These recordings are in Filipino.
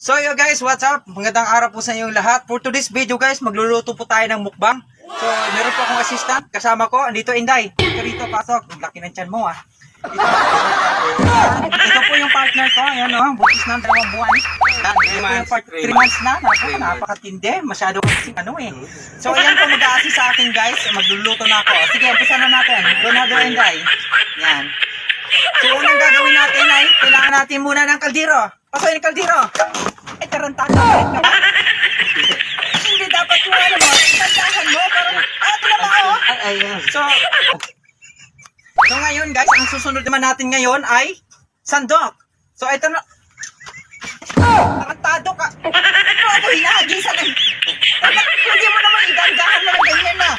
So yo guys, what's up? Magandang araw po sa inyong lahat. For today's video guys, magluluto po tayo ng mukbang. So meron po akong assistant, kasama ko, andito Inday. Dito pasok, ang laki ng tiyan mo ah. Ito po yung partner ko, ayan o, buntis na 2 buwan. Ito po yung 3 months na, napakatindi, masyado kasi ano eh. So ayan po, mag-a-assist sa akin guys, magluluto na ako. Sige, umpisa na natin. Donado Inday. Yan. So unang gagawin natin ay, kailangan natin muna ng kaldero. Pasoy ng kaldero. Ay, tarantado ka na ba? Hindi dapat mo, ano mo, tandahan mo, parang, ito na ba ako? So ngayon guys, ang susunod naman natin ngayon ay sandok. So ito na. Tarantado ka. Ano ako hinahagisan eh. Hindi mo naman idandahan na ganyan na.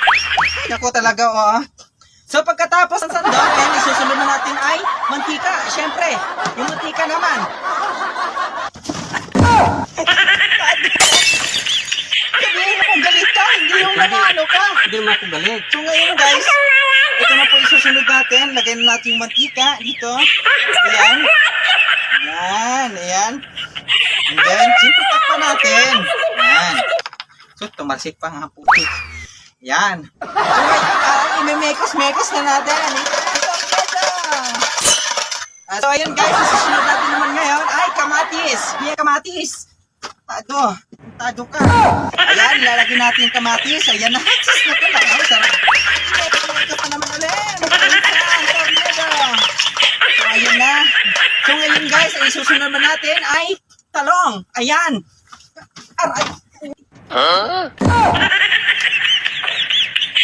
Ako talaga oh. So pagkatapos ng sandok, ayan, isusunod na natin ay mantika. Siyempre, yung mantika naman. Sabihin mo kung galit ka, hindi yung ano ka. Hindi mo ako galit. So ngayon guys, ito na po isusunod natin. Lagyan natin yung mantika dito. Ayan. Ayan, ayan. And then, siyempre takpan natin. Ayan. So, tumalsik pa nga po. Ayan. So ngayon, imemekos-mekos na natin. So ayun guys, isusunod natin naman ngayon ay kamatis. Iya kamatis. Tado ka. Ayan, ilalagay natin yung kamatis. Ayan na. Sus, naku na. Ay, sarap. Ito pa naman ulit. So, ayun na. So, ngayon guys, ay susunod naman natin ay talong. Ayan. Aray.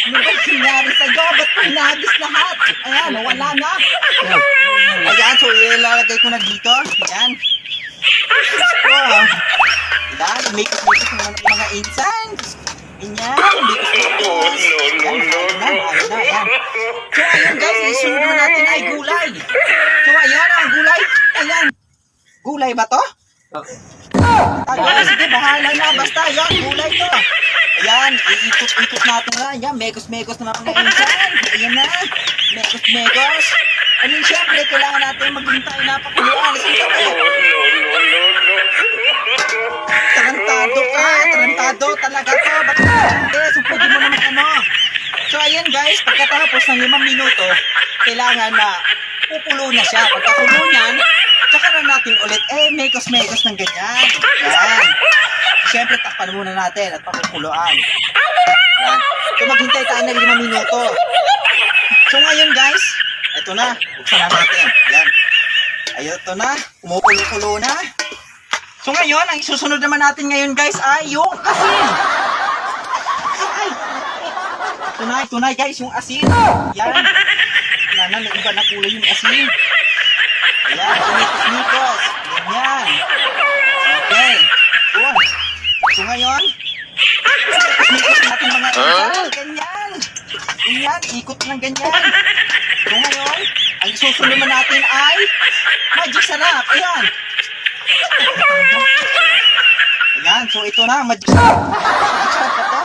Ano ba sinari sa'yo? Ba't pinagis lahat? Ayan, wala na. Ayan, so ilalagay ko na dito. Ayan. Wow. Ayan, make-up naman ng mga insan. Ayan, make-up. Ayan. So, ayun guys, isunod naman natin ay gulay. So, ayan ang gulay. Ayan. Gulay ba to? Sige, bahala na. Basta, ayan, gulay to. Ayan, iikot-ikot natin na. Ayan, mekos-mekos na mga insan. Ayan na. Mekos-mekos. Ano yung siyempre, kailangan natin maghintay na pakuluan. Tarantado ka. Tarantado talaga to. Bakit hindi? So, pwede mo naman ano. So, ayan guys, pagkatapos ng 5 minuto, kailangan na pupulo na siya. Pagkakulo niyan, tsaka na natin ulit, mekos-mekos ng ganyan. Ayan. Siyempre, takpan muna natin at pakukuluan. Ayan. So, maghintay tayo ng 5 minuto. So, ngayon guys, ito na. Buksan na natin. Ayan. Ayun, ito na. Kumukulo-kulo na. So, ngayon, ang susunod naman natin ngayon guys ay yung asin. Ay. Tunay guys, yung asin. Ayan. Wala na, may iba na kulay yung asin. Ayan, kumikos-mikos. Ganyan. Okay. Cool. So ngayon, kumikos natin mga insan. Ganyan. Ganyan, ikot ng ganyan. So ngayon, ang isusunod naman natin ay magic sarap. Ayan. Ayan, so ito na, magic sarap. Magic sarap ba to?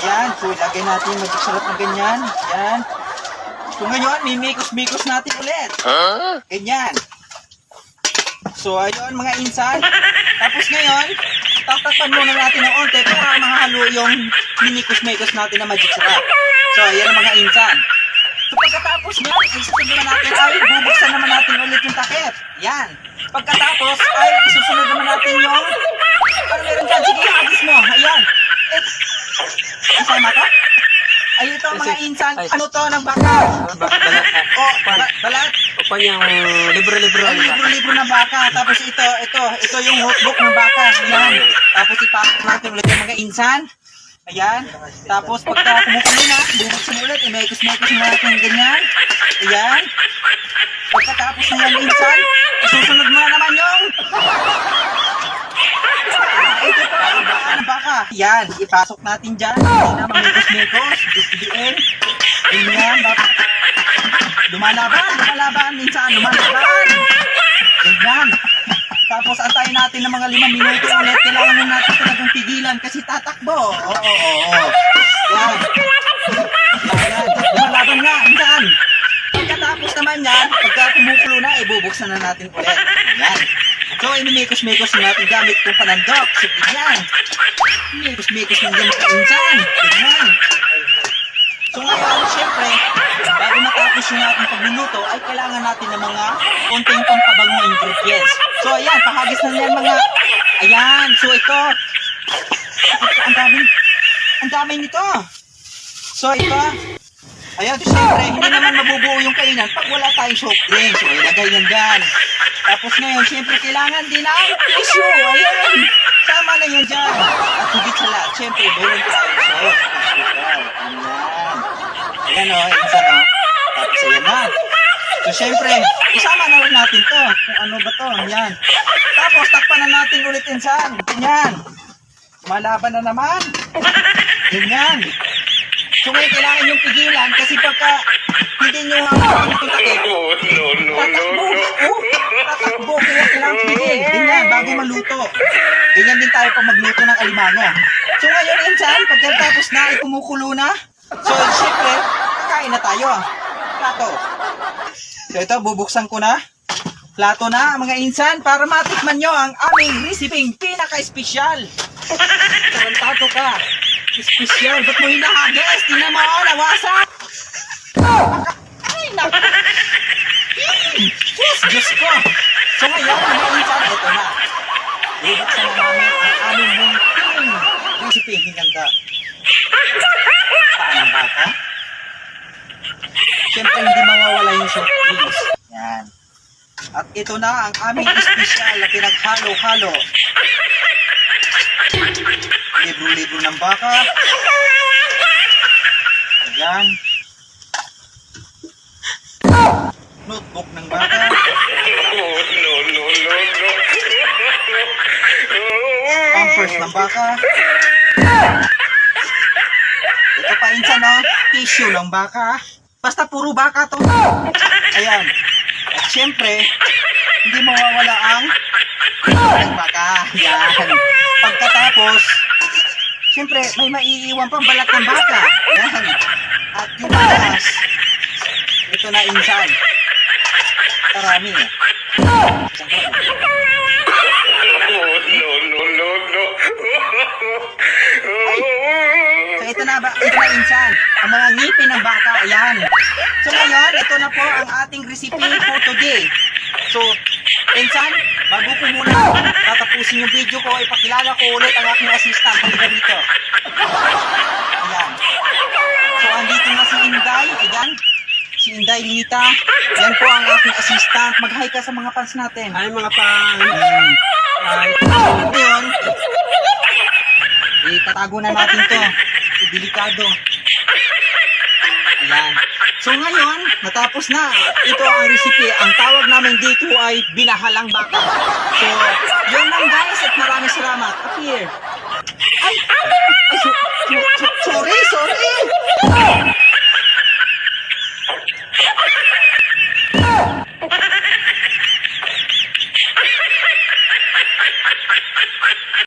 Ayan, so ilagay natin yung magic sarap na ganyan. Ayan. So ngayon, may mikos-mikos natin ulit. Ganyan. So ayun mga insan. Tapos ngayon, tatakpan muna natin ng onte para mahalo yung minikos-mikos natin na magic sarap. So ayan ang mga insan. So pagkatapos niyan, isusunod na natin ay bubuksan naman natin ulit yung takip. Yan. Pagkatapos ay isusunod naman natin yung ano meron dyan? Sige, agis mo. Ayan. Isama to? Ay ito mga insan. Ano to ng baka? Balat. O pa yung libro-libro. Ay, libro-libro na baka. Tapos ito yung notebook ng baka. Ayan. Tapos ipasok natin ulit yung mga insan. Ayan. Tapos pagka kumukulo na, bubuksan ulit. Imekos-mekos na natin yung ganyan. Ayan. Pagkatapos na yan insan, isusunod mo na naman yung ito pa ang baka. Yan, ipasok natin dyan. Hindi na mamekos-mekos. Diin. Ganyan. Lumalaban. Minsan, lumalaban. Ganyan. Tapos, antayin natin ng mga 5 minuto ulit. Kailangan na natin talagang pigilan kasi tatakbo. Oo. Yan. Yan. Lumalaban nga. Minsan. Pagkatapos naman yan, pagka kumukulo na, ibubuksan na natin ulit. Yan. So, inimikos-mikos na natin gamit kong panandok. So, ganyan. Inimikos-mikos na dyan mga insan. Ganyan. So, ngayon, syempre, bago matapos yung ating pagluluto, ay kailangan natin ng mga konting pampabangong ingredients. So, ayan, pahagis na yan mga, ayan, so ito, ang dami nito. So, ito, ayan, so, syempre, hindi naman mabubuo yung kainan pag wala tayong soft drink. So, ilagay yan dyan. Tapos ngayon, syempre, kailangan din ang tissue. Ayan, sama na yun dyan. At higit sa lahat, syempre, meron tayong sauce. Ayan o, insan o. Tapos ayan na. So, syempre, isama na rin natin to. Kung ano ba to, ayan. Tapos, takpan na natin ulit insan. Ganyan. Malaban na naman. Ganyan. So, ngayon, kailangan yung pigilan kasi pagka hindi nyo hawakan itong takip, tatakbo. Kaya kailangan pigil. Ganyan, bago maluto. Ganyan din tayo pag magluto ng alimango. So, ngayon, insan, pagkatapos na, ay kumukulo na. So, syempre, kakain na tayo. Plato. So, ito, bubuksan ko na. Plato na, mga insan, para matikman nyo ang aming resiping pinaka-espesyal. Tarantado ka. Espesyal. Ba't mo hinahagis? Tingnan mo, nawasak. Ay, naku. Diyos ko. So, ngayon, mga insan, ito na. Bubuksan na namin ang aming munting resiping hinanda. Paan ang baka? Siyempre, hindi mawawala yung soft drinks. Yan. At ito na ang aming espesyal na pinaghalo-halo. Libro-libro ng baka. Ayan. Notebook ng baka. Pampers ng baka. Ito pa insan no, tissue ng baka. Basta puro baka to. Ayan. At syempre, hindi mawawala ang baka. Ayan. Pagkatapos, syempre, may maiiwan pang balat ng baka. Ayan. At yung taas, ito na insan. Karami eh. So ito na insan, ang mga ngipin ng baka, ayan. So ngayon, ito na po ang ating recipe for today. So, insan, bago ko muna tatapusin yung video ko, ipakilala ko ulit ang aking assistant. Halika dito. Ayan. So, andito na si Inday, ayan. Si Inday Lita. Yan po ang aking assistant. Mag-hi ka sa mga fans natin. Ay, mga pang... Ngayon, itatago na natin to. Delikado. Ayan. So ngayon, natapos na. Ito ang recipe. Ang tawag namin dito ay binahalang baka. So, yun na